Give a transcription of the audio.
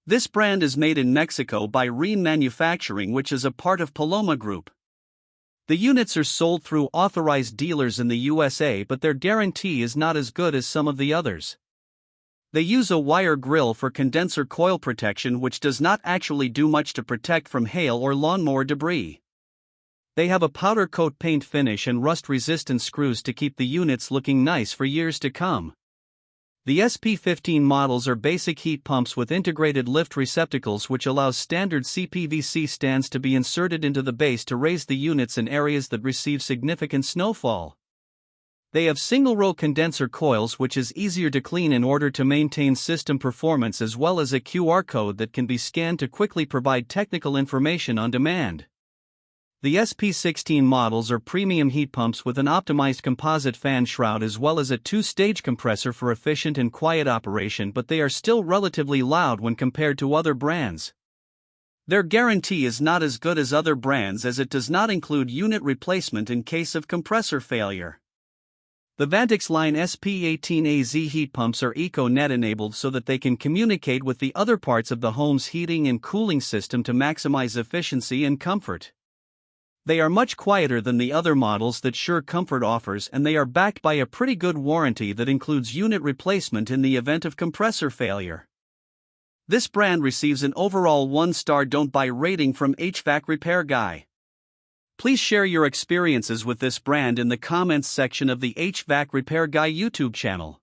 This brand is made in Mexico by Ream Manufacturing, which is a part of Paloma Group. The units are sold through authorized dealers in the USA, but their guarantee is not as good as some of the others. They use a wire grill for condenser coil protection, which does not actually do much to protect from hail or lawnmower debris. They have a powder coat paint finish and rust-resistant screws to keep the units looking nice for years to come. The SP15 models are basic heat pumps with integrated lift receptacles, which allows standard CPVC stands to be inserted into the base to raise the units in areas that receive significant snowfall. They have single-row condenser coils, which is easier to clean in order to maintain system performance, as well as a QR code that can be scanned to quickly provide technical information on demand. The SP16 models are premium heat pumps with an optimized composite fan shroud as well as a 2-stage compressor for efficient and quiet operation, but they are still relatively loud when compared to other brands. Their guarantee is not as good as other brands, as it does not include unit replacement in case of compressor failure. The Vantix Line SP18AZ heat pumps are EcoNet enabled so that they can communicate with the other parts of the home's heating and cooling system to maximize efficiency and comfort. They are much quieter than the other models that Sure Comfort offers, and they are backed by a pretty good warranty that includes unit replacement in the event of compressor failure. This brand receives an overall 1-star don't buy rating from HvacRepairGuy. Please share your experiences with this brand in the comments section of the HvacRepairGuy YouTube channel.